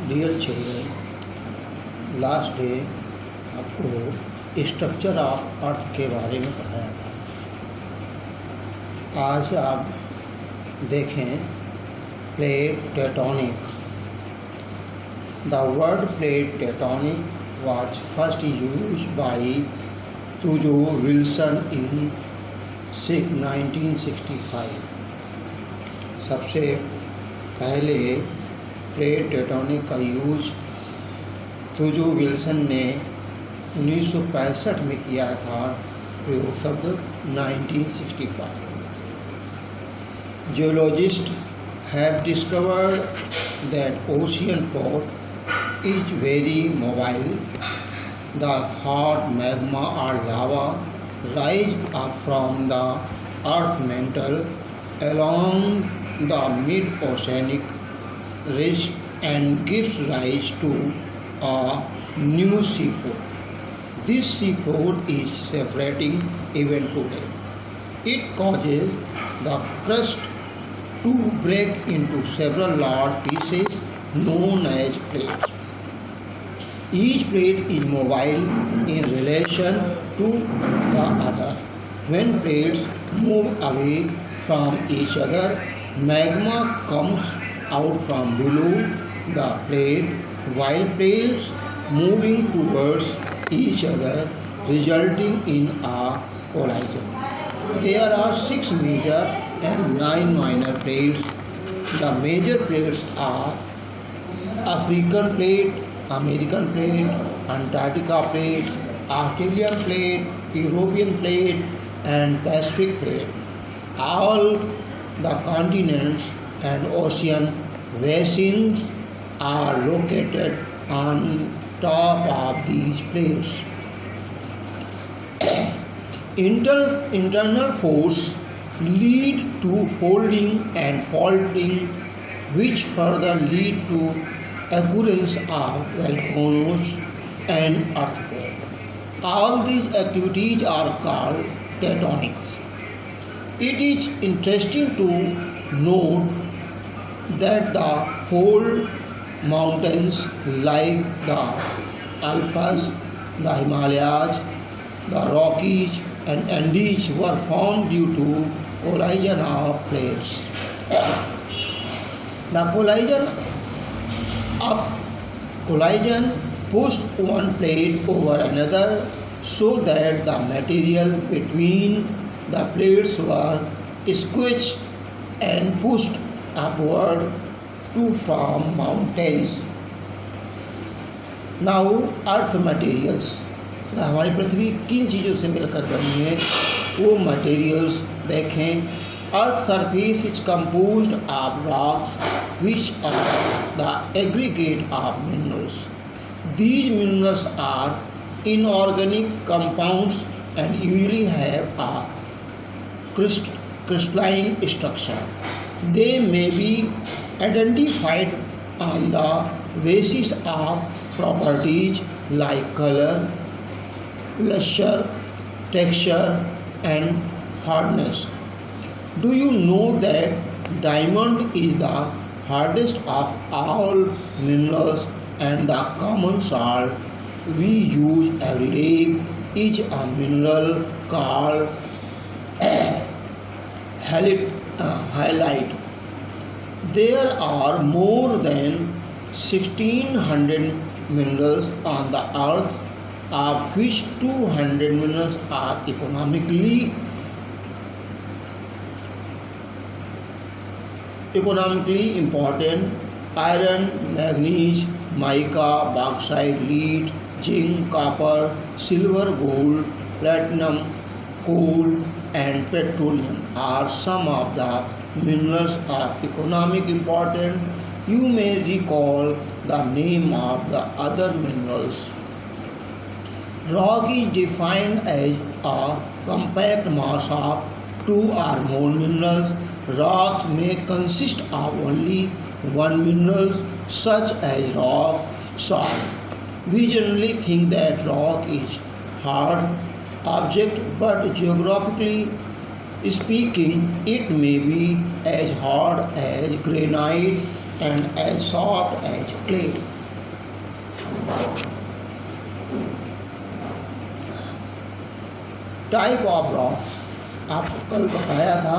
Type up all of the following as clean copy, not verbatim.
Dear children, last day आपको structure of earth के बारे में पढ़ाया था। आज आप देखें plate tectonic. The word plate tectonic was first used by तुजो विल्सन in 1965। सबसे पहले प्लेट टेक्टोनिक का यूज तुजो विल्सन ने 1965 में किया था। प्रयोग शब्द 1965। Geologists have discovered that ocean floor is very mobile. The hot magma or lava rise up from the earth mantle along the mid-oceanic ridge and gives rise to a new seafloor. This seafloor is separating even today. It causes the crust to break into several large pieces known as plates. Each plate is mobile in relation to the other. When plates move away from each other, magma comes out from below the plate, while plates moving towards each other, resulting in a collision. There are 6 major and 9 minor plates. The major plates are African plate, American plate, Antarctica plate, Australian plate, European plate, and Pacific plate. All the continents and ocean basins are located on top of these plates. Internal force lead to folding and faulting, which further lead to occurrence of volcanoes and earthquakes. All these activities are called tectonics. It is interesting to note that the whole mountains like the Alps, the Himalayas, the Rockies and Andes were formed due to collision of plates. The collision pushed one plate over another so that the material between the plates were squished and pushed upward to form mountains. Now, earth materials. हमारी पृथ्वी किन चीज़ों से मिलकर बनी है वो materials देखें। Earth surface is composed of rocks which are the aggregate of minerals. These minerals are inorganic compounds and usually have a crystalline structure. They may be identified on the basis of properties like color, luster, texture, and hardness. Do you know that diamond is the hardest of all minerals, and the common salt we use every day is a mineral called halite. There are more than 1600 minerals on the earth, of which 200 minerals are economically important: iron, manganese, mica, bauxite, lead, zinc, copper, silver, gold, platinum, coal, and petroleum are some of the minerals of economic importance. You may recall the name of the other minerals. Rock is defined as a compact mass of 2 or more minerals. Rocks may consist of only one mineral, such as rock salt. We generally think that rock is hard object, but geographically speaking, it may be as hard as granite and as soft as clay. Type of rocks, आपको कल बताया था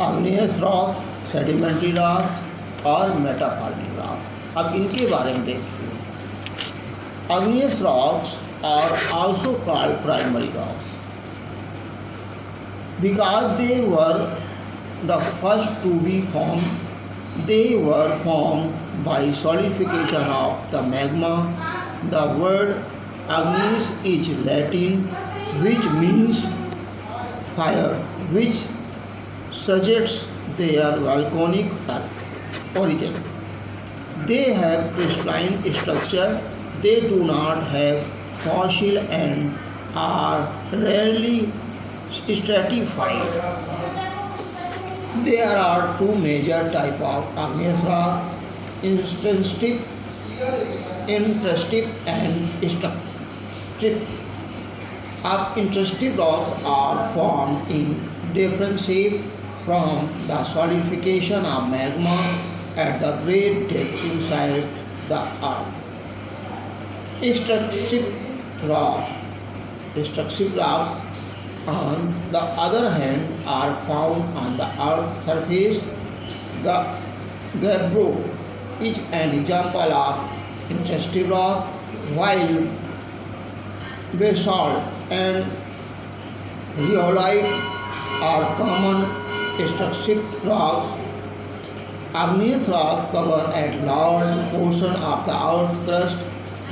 आग्नेयस rock, sedimentary rock और मेटाफॉर्मिक rock. अब इनके बारे में देखिए। Igneous rocks are also called primary rocks because they were the first to be formed. They were formed by solidification of the magma. The word igneous is Latin, which means fire, which suggests their volcanic origin. They have crystalline structure. They do not have fossil and are rarely stratified. There are two major types of igneous rock: intrusive and extrusive. Intrusive rocks are formed in different shapes from the solidification of magma at the great depth inside the earth. Extrusive rocks, on the other hand, are found on the earth's surface. The gabbro is an example of intrusive rock, while basalt and rhyolite are common extrusive rocks. Igneous rocks cover a large portion of the earth's crust.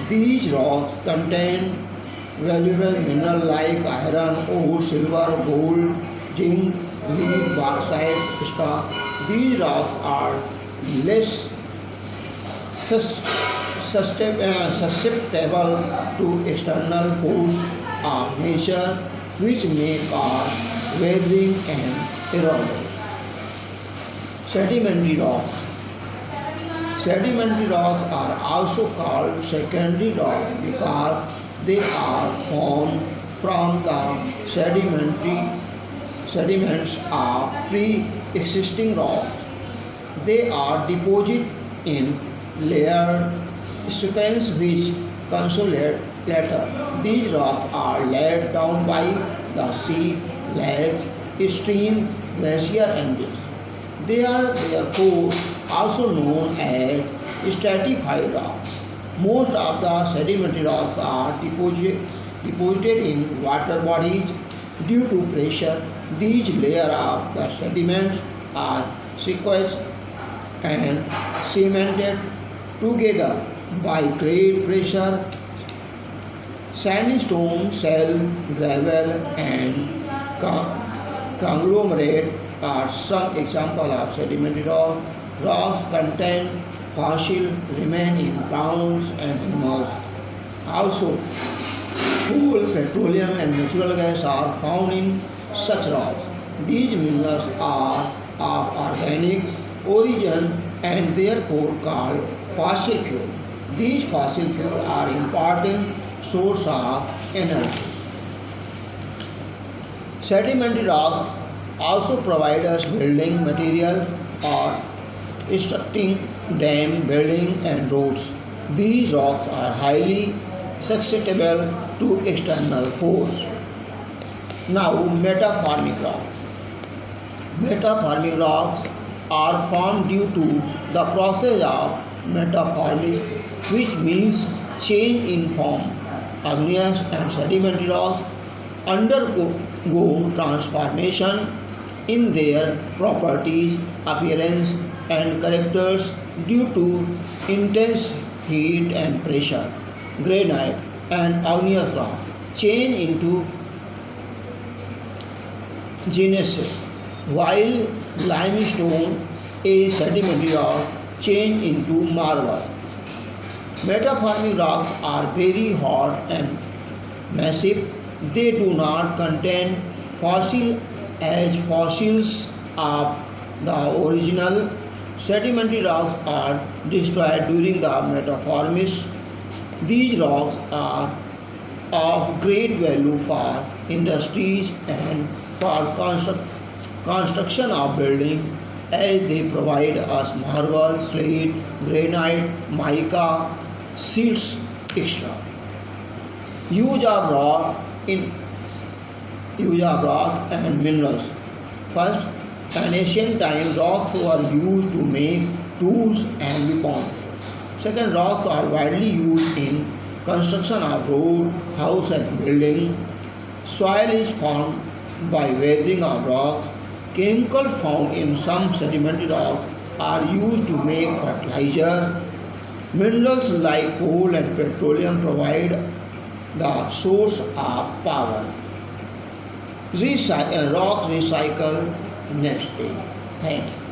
These rocks contain valuable minerals like iron, ore, silver, gold, zinc, lead, bauxite, etc. These rocks are less susceptible to external force of nature, which may cause weathering and erosion. Sedimentary rocks. Sedimentary rocks are also called secondary rocks because they are formed from the sediments of pre-existing rocks. They are deposited in layered sequence which consolidate later. These rocks are laid down by the sea, lake, stream, glacier, and rivers. They are therefore also known as stratified rocks. Most of the sedimentary rocks are deposited in water bodies due to pressure. These layers of the sediments are sequestered and cemented together by great pressure. Sandstone, shale, gravel, and conglomerate are some examples of sedimentary rock. Rocks contain fossil remain in plants and animals. Also, coal, petroleum, and natural gas are found in such rocks. These minerals are of organic origin and therefore called fossil fuel. These fossil fuels are important source of energy. Sedimentary rocks also provide us building material or constructing dam, building, and roads. These rocks are highly susceptible to external force. Now, metaformic rocks. Metaformic rocks are formed due to the process of metamorphosis, which means change in form. Igneous and sedimentary rocks undergo transformation in their properties, appearance, and characters due to intense heat and pressure. Granite and igneous rock change into gneisses, while limestone, a sedimentary rock, change into marble. Metamorphic rocks are very hard and massive. They do not contain fossil as fossils of the original. Sedimentary rocks are destroyed during the metamorphosis. These rocks are of great value for industries and for construction of building, as they provide us marble, slate, granite, mica, silts, extra. Use of rock in use of rock and minerals. First, in ancient time, rocks were used to make tools and weapons. Second, rocks are widely used in construction of road, house and building. Soil is formed by weathering of rocks. Chemicals found in some sedimentary rocks are used to make fertilizer. Minerals like coal and petroleum provide the source of power. Rock recycle next day. Thanks.